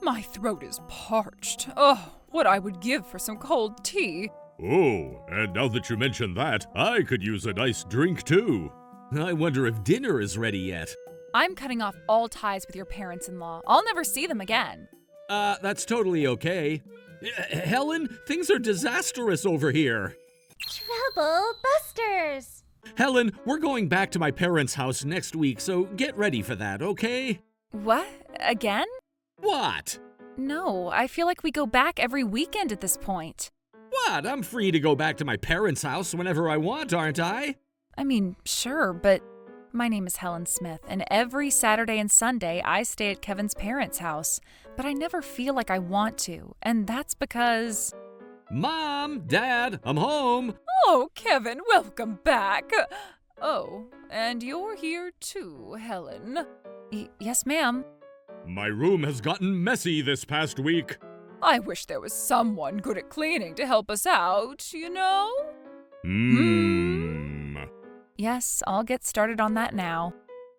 My throat is parched. Oh, what I would give for some cold tea. Oh, and now that you mention that, I could use a nice drink too. I wonder if dinner is ready yet. I'm cutting off all ties with your parents-in-law. I'll never see them again. That's totally okay. Helen, things are disastrous over here. Trouble busters! Helen, we're going back to my parents' house next week, so get ready for that, okay? What? Again? What? No, I feel like we go back every weekend at this point. What? I'm free to go back to my parents' house whenever I want, aren't I? I mean, sure, but my name is Helen Smith, and every Saturday and Sunday I stay at Kevin's parents' house, but I never feel like I want to, and that's because... Mom, Dad, I'm home. Oh, Kevin, welcome back. Oh, and you're here too, Helen. Yes, ma'am. My room has gotten messy this past week. I wish there was someone good at cleaning to help us out, you know? Yes, I'll get started on that now.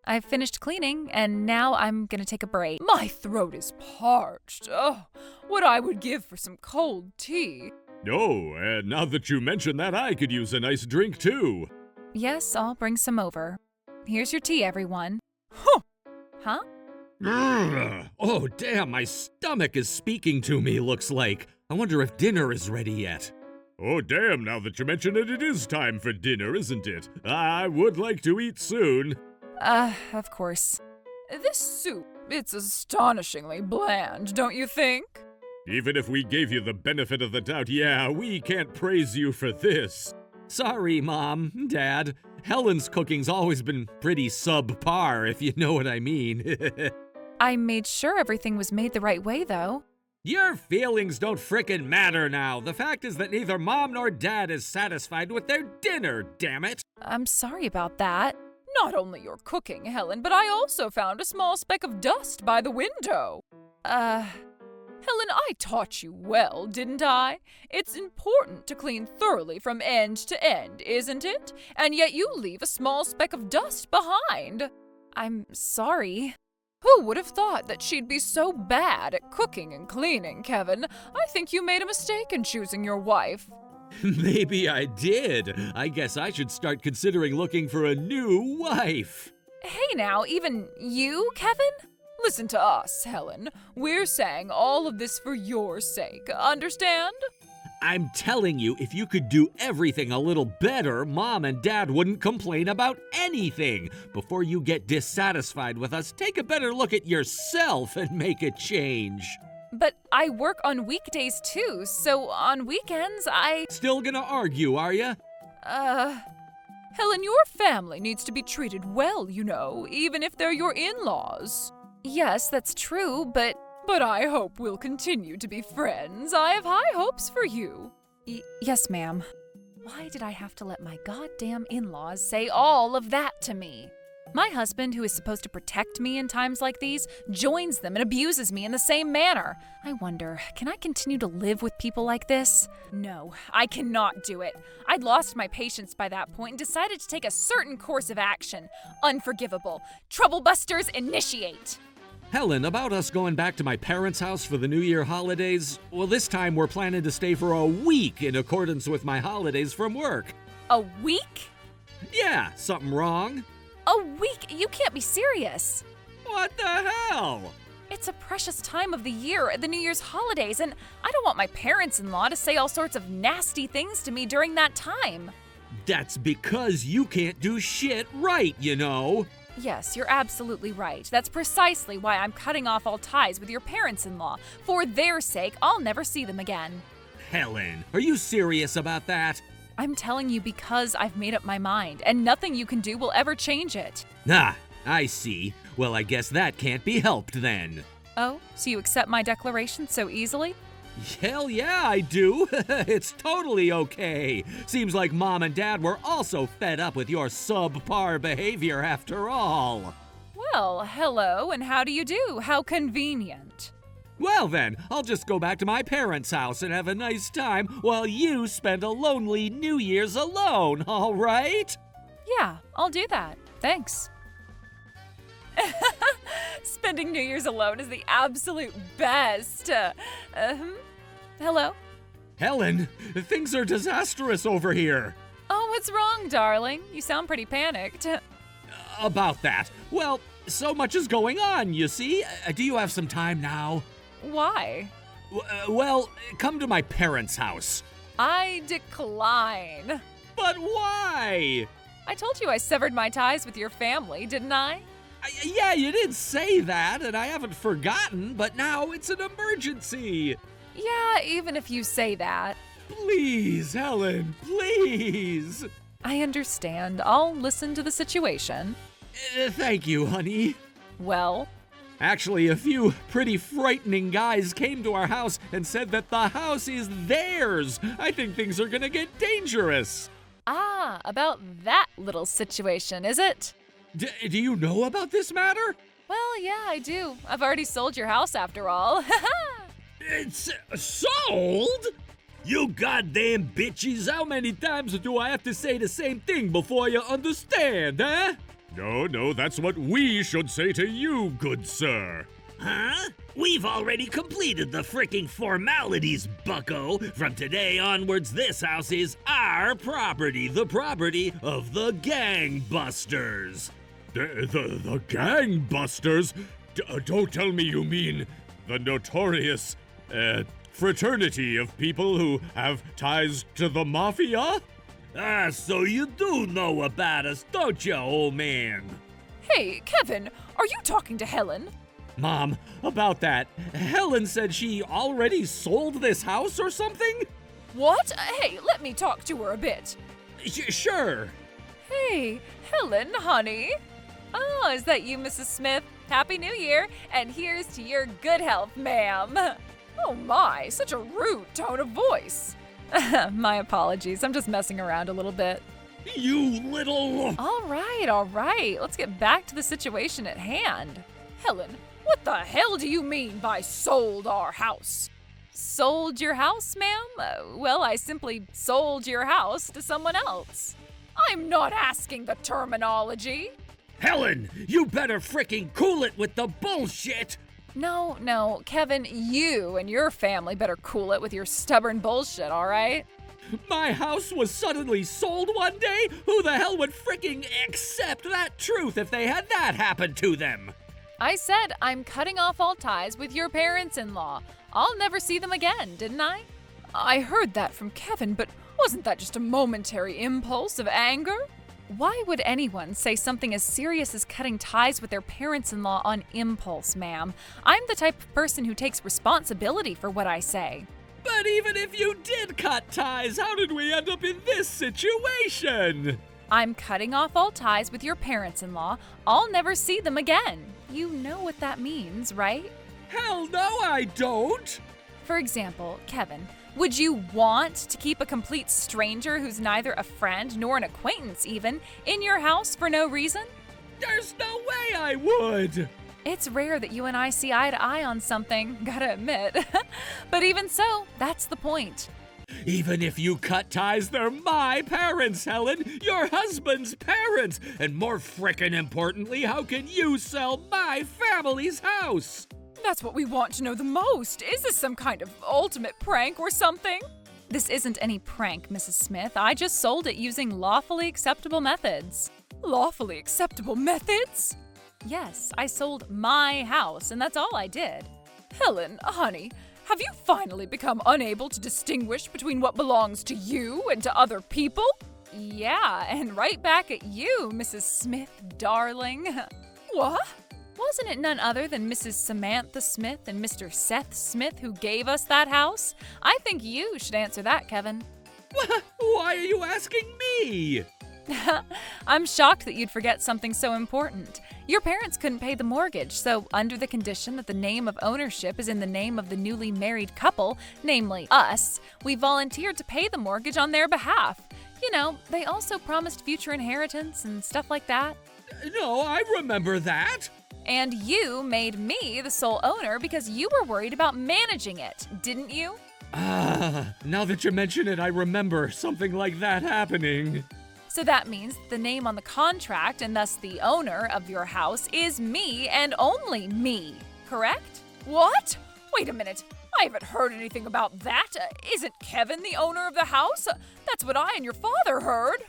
I've finished cleaning, and now I'm gonna take a break. My throat is parched. Oh, what I would give for some cold tea. Oh, and now that you mention that, I could use a nice drink too. Yes, I'll bring some over. Here's your tea, everyone. Huh? Oh, damn, my stomach is speaking to me, looks like. I wonder if dinner is ready yet. Oh, damn, now that you mention it, it is time for dinner, isn't it? I would like to eat soon. Of course. This soup, it's astonishingly bland, don't you think? Even if we gave you the benefit of the doubt, yeah, we can't praise you for this. Sorry, Mom, Dad. Helen's cooking's always been pretty subpar, if you know what I mean. I made sure everything was made the right way, though. Your feelings don't frickin' matter now. The fact is that neither Mom nor Dad is satisfied with their dinner, damn it. I'm sorry about that. Not only your cooking, Helen, but I also found a small speck of dust by the window. Helen, I taught you well, didn't I? It's important to clean thoroughly from end to end, isn't it? And yet you leave a small speck of dust behind. I'm sorry. Who would have thought that she'd be so bad at cooking and cleaning, Kevin? I think you made a mistake in choosing your wife. Maybe I did. I guess I should start considering looking for a new wife. Hey now, even you, Kevin? Listen to us, Helen. We're saying all of this for your sake, understand? I'm telling you, if you could do everything a little better, Mom and Dad wouldn't complain about anything. Before you get dissatisfied with us, take a better look at yourself and make a change. But I work on weekdays too, so on weekends Still gonna argue, are ya? Helen, your family needs to be treated well, you know, even if they're your in-laws. Yes, that's true, but I hope we'll continue to be friends. I have high hopes for you. Yes, ma'am. Why did I have to let my goddamn in-laws say all of that to me? My husband, who is supposed to protect me in times like these, joins them and abuses me in the same manner. I wonder, can I continue to live with people like this? No, I cannot do it. I'd lost my patience by that point and decided to take a certain course of action. Unforgivable. Troublebusters initiate. Helen, about us going back to my parents' house for the New Year holidays, well, this time we're planning to stay for a week in accordance with my holidays from work. A week? Yeah, something wrong? A week? You can't be serious. What the hell? It's a precious time of the year, the New Year's holidays, and I don't want my parents-in-law to say all sorts of nasty things to me during that time. That's because you can't do shit right, you know. Yes, you're absolutely right. That's precisely why I'm cutting off all ties with your parents-in-law. For their sake, I'll never see them again. Helen, are you serious about that? I'm telling you because I've made up my mind, and nothing you can do will ever change it. Ah, I see. Well, I guess that can't be helped then. Oh, so you accept my declaration so easily? Hell yeah, I do. It's totally okay. Seems like Mom and Dad were also fed up with your subpar behavior after all. Well, hello, and how do you do? How convenient. Well then, I'll just go back to my parents' house and have a nice time while you spend a lonely New Year's alone, all right? Yeah, I'll do that. Thanks. Spending New Year's alone is the absolute best. Hello? Helen, things are disastrous over here. Oh, what's wrong, darling? You sound pretty panicked. About that. Well, so much is going on, you see. Do you have some time now? Why? Well, come to my parents' house. I decline. But why? I told you I severed my ties with your family, didn't I? Yeah, you did say that, and I haven't forgotten, but now it's an emergency. Yeah, even if you say that. Please, Helen, please. I understand. I'll listen to the situation. Thank you, honey. Well? Actually, a few pretty frightening guys came to our house and said that the house is theirs. I think things are gonna get dangerous. Ah, about that little situation, is it? Do you know about this matter? Well, yeah, I do. I've already sold your house after all. It's sold? You goddamn bitches, how many times do I have to say the same thing before you understand, huh? No, that's what we should say to you, good sir. Huh? We've already completed the fricking formalities, bucko. From today onwards, this house is our property, the property of the gangbusters. The gangbusters? Don't tell me you mean the notorious, fraternity of people who have ties to the mafia? Ah, so you do know about us, don't you, old man? Hey, Kevin, are you talking to Helen? Mom, about that, Helen said she already sold this house or something? What? Hey, let me talk to her a bit. Sure. Hey, Helen, honey. Oh, is that you, Mrs. Smith? Happy New Year, and here's to your good health, ma'am. Oh my, such a rude tone of voice. My apologies, I'm just messing around a little bit. You little... All right, let's get back to the situation at hand. Helen, what the hell do you mean by sold our house? Sold your house, ma'am? Well, I simply sold your house to someone else. I'm not asking the terminology. Helen, you better fricking cool it with the bullshit! No, Kevin, you and your family better cool it with your stubborn bullshit, all right? My house was suddenly sold one day? Who the hell would fricking accept that truth if they had that happen to them? I said I'm cutting off all ties with your parents-in-law. I'll never see them again, didn't I? I heard that from Kevin, but wasn't that just a momentary impulse of anger? Why would anyone say something as serious as cutting ties with their parents-in-law on impulse, ma'am? I'm the type of person who takes responsibility for what I say. But even if you did cut ties, how did we end up in this situation? I'm cutting off all ties with your parents-in-law. I'll never see them again. You know what that means, right? Hell no, I don't! For example, Kevin, would you want to keep a complete stranger who's neither a friend nor an acquaintance even in your house for no reason? There's no way I would! It's rare that you and I see eye to eye on something, gotta admit. But even so, that's the point. Even if you cut ties, they're my parents, Helen! Your husband's parents! And more frickin' importantly, how can you sell my family's house? That's what we want to know the most. Is this some kind of ultimate prank or something? This isn't any prank, Mrs. Smith. I just sold it using lawfully acceptable methods. Lawfully acceptable methods? Yes, I sold my house, and that's all I did. Helen, honey, have you finally become unable to distinguish between what belongs to you and to other people? Yeah, and right back at you, Mrs. Smith, darling. What? Wasn't it none other than Mrs. Samantha Smith and Mr. Seth Smith who gave us that house? I think you should answer that, Kevin. Why are you asking me? I'm shocked that you'd forget something so important. Your parents couldn't pay the mortgage, so under the condition that the name of ownership is in the name of the newly married couple, namely us, we volunteered to pay the mortgage on their behalf. You know, they also promised future inheritance and stuff like that. No, I remember that. And you made me the sole owner because you were worried about managing it, didn't you? Now that you mention it, I remember something like that happening. So that means the name on the contract and thus the owner of your house is me and only me, correct? What? Wait a minute. I haven't heard anything about that. Isn't Kevin the owner of the house? That's what I and your father heard.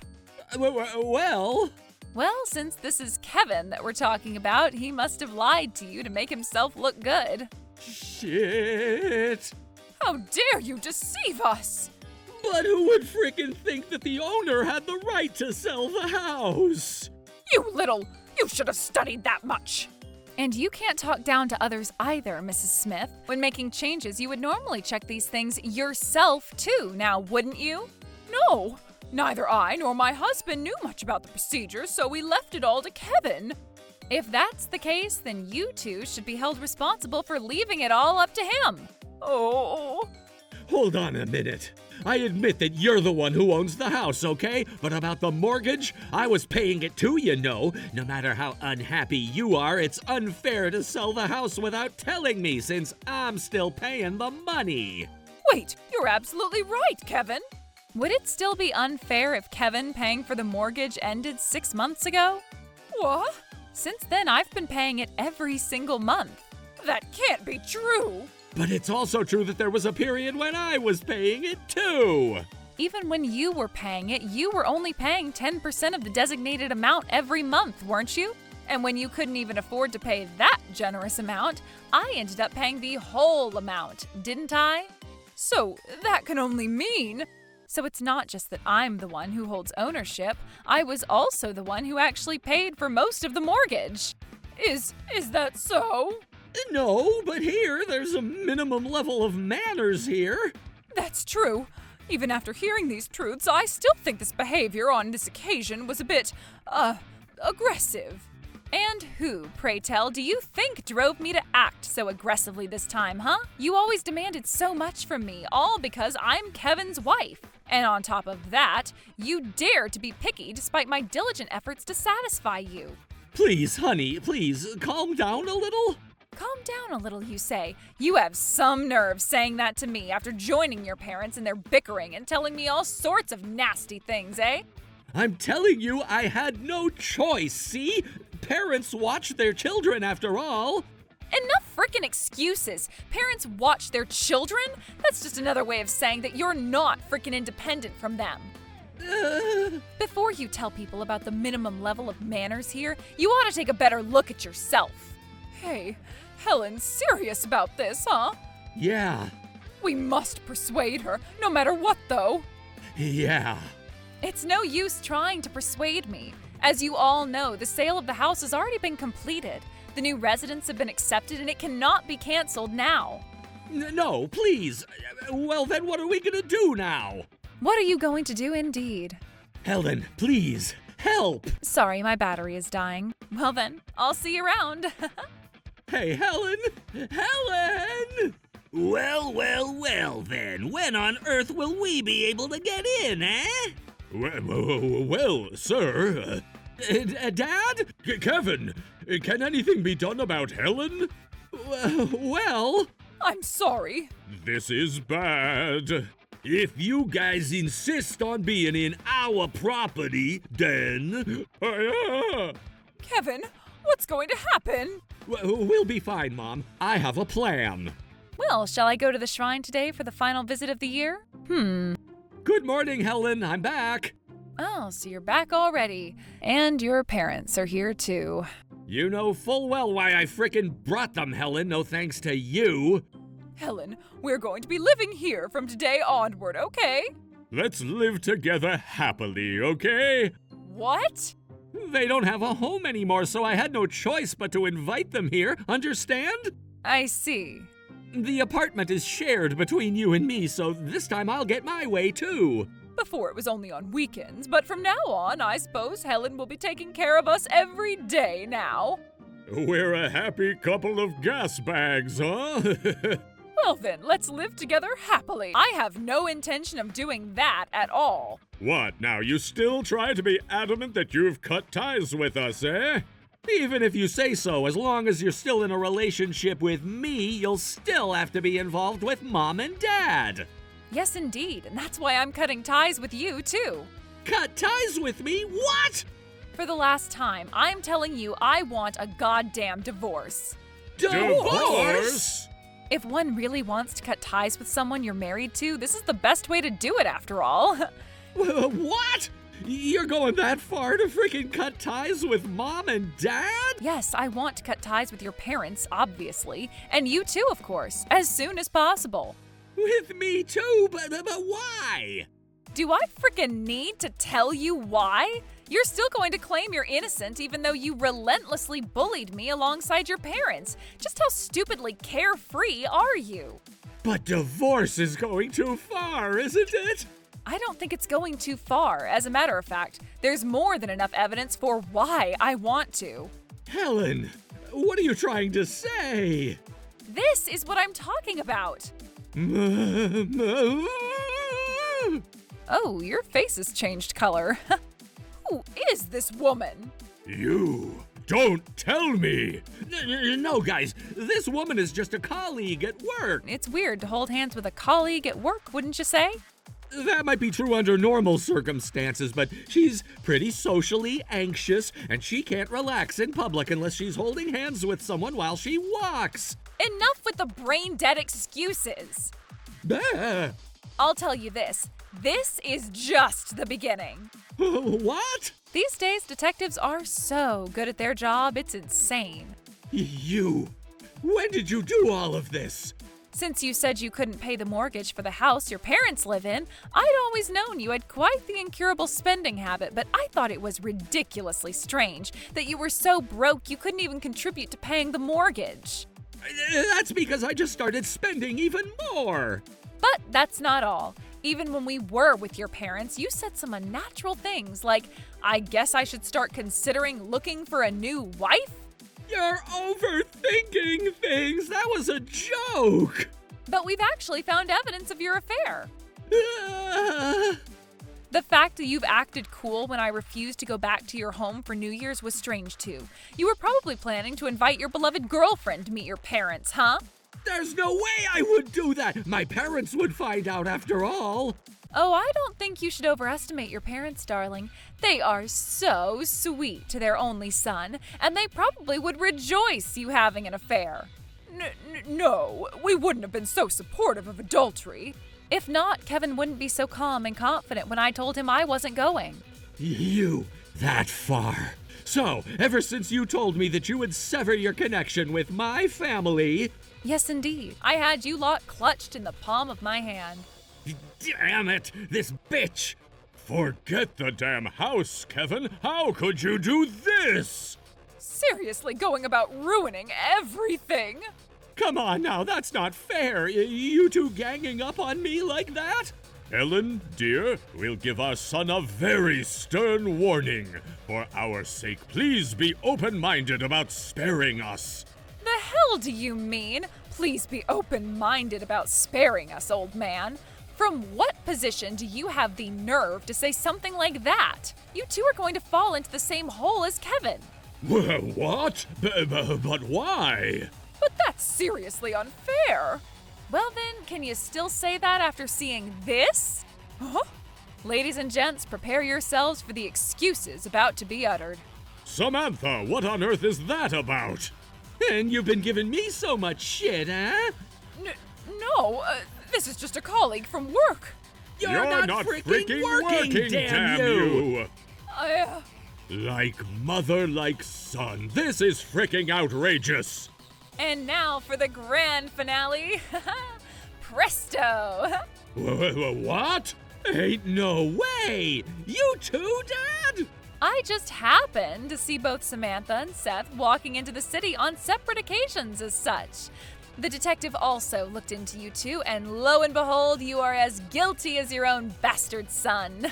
Well... Well, since this is Kevin that we're talking about, he must have lied to you to make himself look good. Shit. How dare you deceive us? But who would frickin' think that the owner had the right to sell the house? You should have studied that much. And you can't talk down to others either, Mrs. Smith. When making changes, you would normally check these things yourself too, now wouldn't you? No. Neither I nor my husband knew much about the procedure, so we left it all to Kevin. If that's the case, then you two should be held responsible for leaving it all up to him. Oh. Hold on a minute. I admit that you're the one who owns the house, okay? But about the mortgage, I was paying it too, you know. No matter how unhappy you are, it's unfair to sell the house without telling me since I'm still paying the money. Wait, you're absolutely right, Kevin. Would it still be unfair if Kevin paying for the mortgage ended 6 months ago? What? Since then, I've been paying it every single month. That can't be true. But it's also true that there was a period when I was paying it too. Even when you were paying it, you were only paying 10% of the designated amount every month, weren't you? And when you couldn't even afford to pay that generous amount, I ended up paying the whole amount, didn't I? So that can only mean... So it's not just that I'm the one who holds ownership, I was also the one who actually paid for most of the mortgage. Is that so? No, but here, there's a minimum level of manners here. That's true. Even after hearing these truths, I still think this behavior on this occasion was a bit, aggressive. And who, pray tell, do you think drove me to act so aggressively this time, huh? You always demanded so much from me, all because I'm Kevin's wife. And on top of that, you dare to be picky despite my diligent efforts to satisfy you. Please, honey, please, calm down a little. Calm down a little, you say. You have some nerve saying that to me after joining your parents in their bickering and telling me all sorts of nasty things, eh? I'm telling you, I had no choice, see? Parents watch their children after all. Enough frickin' excuses. Parents watch their children? That's just another way of saying that you're not frickin' independent from them. Before you tell people about the minimum level of manners here, you ought to take a better look at yourself. Hey, Helen's serious about this, huh? Yeah. We must persuade her, no matter what, though. Yeah. It's no use trying to persuade me. As you all know, the sale of the house has already been completed. The new residents have been accepted and it cannot be canceled now. No, please. Well, then what are we gonna do now? What are you going to do indeed? Helen, please, help! Sorry, my battery is dying. Well then, I'll see you around. Hey, Helen! Helen! Well then. When on earth will we be able to get in, eh? Well, sir... Dad? Kevin, can anything be done about Helen? Well... I'm sorry. This is bad. If you guys insist on being in our property, then... Kevin, what's going to happen? We'll be fine, Mom. I have a plan. Well, shall I go to the shrine today for the final visit of the year? Good morning, Helen. I'm back. Oh, so you're back already. And your parents are here too. You know full well why I frickin' brought them, Helen, no thanks to you. Helen, we're going to be living here from today onward, okay? Let's live together happily, okay? What? They don't have a home anymore, so I had no choice but to invite them here, understand? I see. The apartment is shared between you and me, so this time I'll get my way too. Before it was only on weekends, but from now on, I suppose Helen will be taking care of us every day now. We're a happy couple of gas bags, huh? Well then, let's live together happily. I have no intention of doing that at all. What, now you still try to be adamant that you've cut ties with us, eh? Even if you say so, as long as you're still in a relationship with me, you'll still have to be involved with Mom and Dad. Yes, indeed, and that's why I'm cutting ties with you, too. Cut ties with me? What? For the last time, I'm telling you I want a goddamn divorce. Divorce? If one really wants to cut ties with someone you're married to, this is the best way to do it after all. What? You're going that far to freaking cut ties with mom and dad? Yes, I want to cut ties with your parents, obviously, and you too, of course, as soon as possible. With me too, but why? Do I frickin' need to tell you why? You're still going to claim you're innocent even though you relentlessly bullied me alongside your parents. Just how stupidly carefree are you? But divorce is going too far, isn't it? I don't think it's going too far. As a matter of fact, there's more than enough evidence for why I want to. Helen, what are you trying to say? This is what I'm talking about. Oh, your face has changed color. Who is this woman? You don't tell me. No, guys, this woman is just a colleague at work. It's weird to hold hands with a colleague at work, wouldn't you say? That might be true under normal circumstances, but she's pretty socially anxious, and she can't relax in public unless she's holding hands with someone while she walks. Enough with the brain-dead excuses. Bah. I'll tell you this. This is just the beginning. What? These days, detectives are so good at their job, it's insane. You. When did you do all of this? Since you said you couldn't pay the mortgage for the house your parents live in, I'd always known you had quite the incurable spending habit, but I thought it was ridiculously strange that you were so broke you couldn't even contribute to paying the mortgage. That's because I just started spending even more. But that's not all. Even when we were with your parents, you said some unnatural things like, I guess I should start considering looking for a new wife? You're overthinking things. That was a joke. But we've actually found evidence of your affair. The fact that you've acted cool when I refused to go back to your home for New Year's was strange too. You were probably planning to invite your beloved girlfriend to meet your parents, huh? There's no way I would do that. My parents would find out after all. Oh, I don't think you should overestimate your parents, darling. They are so sweet to their only son, and they probably would rejoice you having an affair. No, we wouldn't have been so supportive of adultery. If not, Kevin wouldn't be so calm and confident when I told him I wasn't going. You, that far. So, ever since you told me that you would sever your connection with my family... Yes, indeed. I had you lot clutched in the palm of my hand. Damn it, this bitch! Forget the damn house, Kevin. How could you do this? Seriously going about ruining everything? Come on now, that's not fair. You two ganging up on me like that? Ellen, dear, we'll give our son a very stern warning. For our sake, please be open-minded about sparing us. The hell do you mean? Please be open-minded about sparing us, old man. From what position do you have the nerve to say something like that? You two are going to fall into the same hole as Kevin. What? But why? But that's seriously unfair. Well then, can you still say that after seeing this? Huh? Ladies and gents, prepare yourselves for the excuses about to be uttered. Samantha, what on earth is that about? And you've been giving me so much shit, huh? No, this is just a colleague from work. You're not freaking working, damn you! Like mother, like son. This is freaking outrageous. And now for the grand finale. Presto! What? Ain't no way! You too, Dad? I just happened to see both Samantha and Seth walking into the city on separate occasions as such. The detective also looked into you two, and lo and behold, you are as guilty as your own bastard son.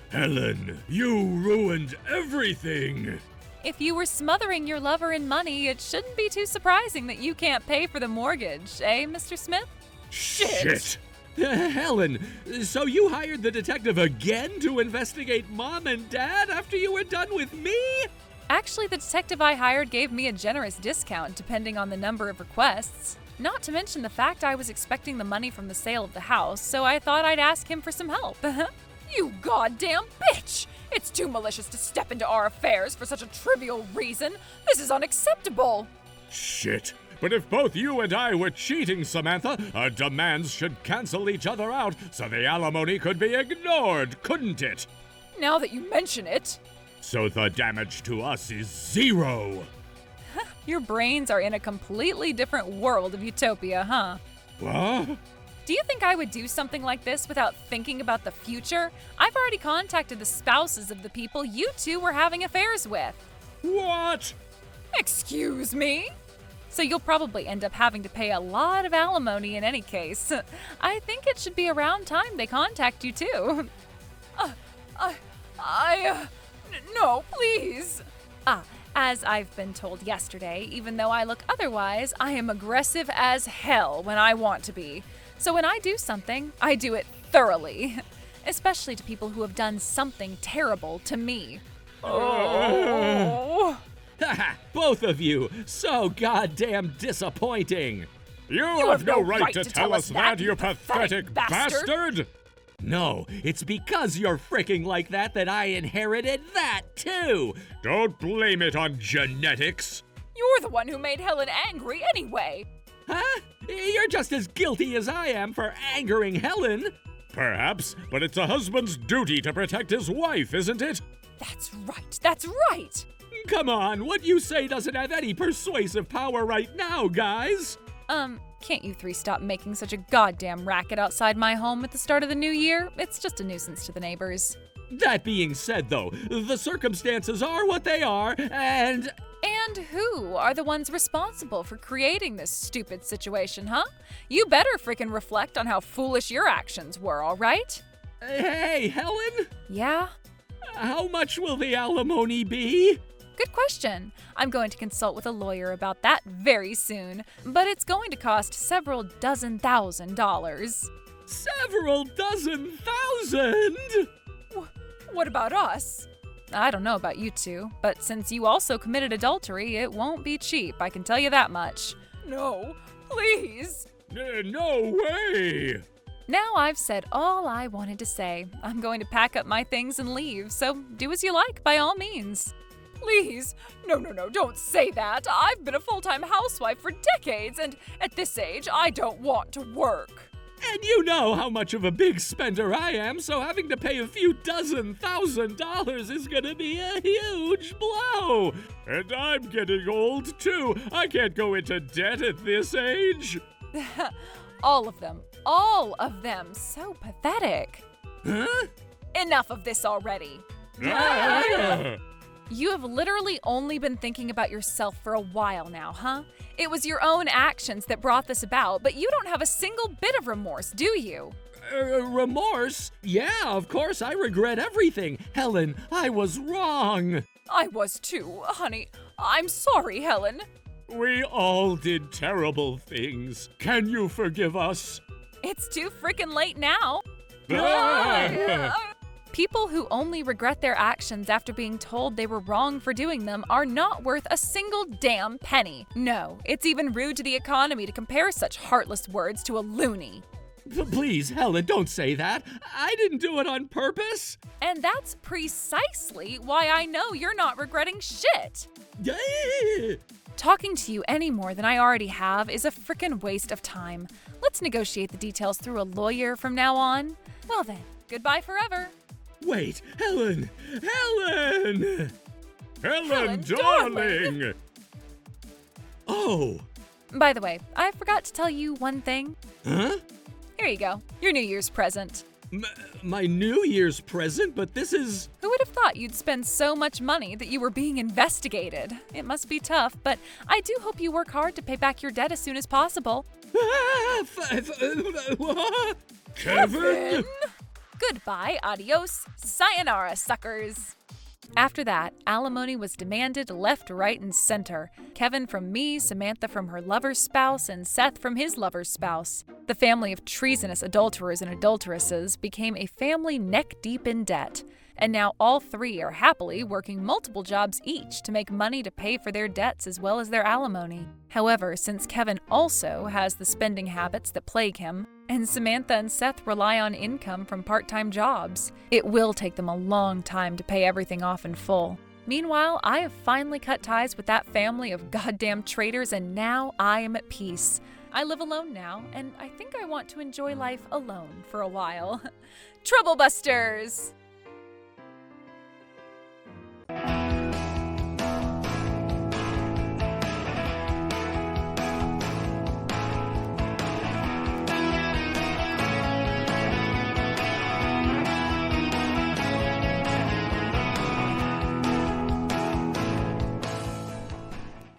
Helen, you ruined everything! If you were smothering your lover in money, it shouldn't be too surprising that you can't pay for the mortgage, eh, Mr. Smith? Shit! Helen, so you hired the detective again to investigate Mom and Dad after you were done with me? Actually, the detective I hired gave me a generous discount depending on the number of requests. Not to mention the fact I was expecting the money from the sale of the house, so I thought I'd ask him for some help. You goddamn bitch! It's too malicious to step into our affairs for such a trivial reason. This is unacceptable. Shit. But if both you and I were cheating, Samantha, our demands should cancel each other out so the alimony could be ignored, couldn't it? Now that you mention it. So the damage to us is 0. Your brains are in a completely different world of utopia, huh? What? Do you think I would do something like this without thinking about the future? I've already contacted the spouses of the people you two were having affairs with. What? Excuse me? So you'll probably end up having to pay a lot of alimony in any case. I think it should be around time they contact you too. No, please. As I've been told yesterday, even though I look otherwise, I am aggressive as hell when I want to be. So when I do something, I do it thoroughly. Especially to people who have done something terrible to me. Oh. Haha, both of you, so goddamn disappointing. You have no right to tell us that, you pathetic bastard! No, it's because you're freaking like that I inherited that too! Don't blame it on genetics! You're the one who made Helen angry anyway! Huh? You're just as guilty as I am for angering Helen! Perhaps, but it's a husband's duty to protect his wife, isn't it? That's right! Come on, what you say doesn't have any persuasive power right now, guys! Can't you three stop making such a goddamn racket outside my home at the start of the new year? It's just a nuisance to the neighbors. That being said, though, the circumstances are what they are, and... And who are the ones responsible for creating this stupid situation, huh? You better frickin' reflect on how foolish your actions were, all right? Hey, Helen? Yeah? How much will the alimony be? Good question. I'm going to consult with a lawyer about that very soon, but it's going to cost several dozen $1,000s. Several dozen thousand? What about us? I don't know about you two, but since you also committed adultery, it won't be cheap, I can tell you that much. No, please. No way! Now I've said all I wanted to say. I'm going to pack up my things and leave, so do as you like, by all means. Please, no, don't say that. I've been a full-time housewife for decades, and at this age, I don't want to work. And you know how much of a big spender I am, so having to pay a few dozen $1,000s is gonna be a huge blow. And I'm getting old, too. I can't go into debt at this age. All of them, so pathetic. Huh? Enough of this already. You have literally only been thinking about yourself for a while now, huh? It was your own actions that brought this about, but you don't have a single bit of remorse, do you? Remorse? Yeah, of course, I regret everything. Helen, I was wrong. I was too, honey. I'm sorry, Helen. We all did terrible things. Can you forgive us? It's too frickin' late now. Ah! People who only regret their actions after being told they were wrong for doing them are not worth a single damn penny. No, it's even rude to the economy to compare such heartless words to a loony. Please, Helen, don't say that. I didn't do it on purpose. And that's precisely why I know you're not regretting shit. Talking to you any more than I already have is a frickin' waste of time. Let's negotiate the details through a lawyer from now on. Well then, goodbye forever. Wait, Helen! Helen! Helen, darling! darling! Oh! By the way, I forgot to tell you one thing. Huh? Here you go, your New Year's present. My New Year's present? But this is... Who would have thought you'd spend so much money that you were being investigated? It must be tough, but I do hope you work hard to pay back your debt as soon as possible. Kevin? Goodbye, adios, sayonara, suckers. After that, alimony was demanded left, right, and center. Kevin from me, Samantha from her lover's spouse, and Seth from his lover's spouse. The family of treasonous adulterers and adulteresses became a family neck-deep in debt. And now all three are happily working multiple jobs each to make money to pay for their debts as well as their alimony. However, since Kevin also has the spending habits that plague him, And Samantha and Seth rely on income from part-time jobs. It will take them a long time to pay everything off in full. Meanwhile, I have finally cut ties with that family of goddamn traitors, and now I am at peace. I live alone now, and I think I want to enjoy life alone for a while. Trouble Busters!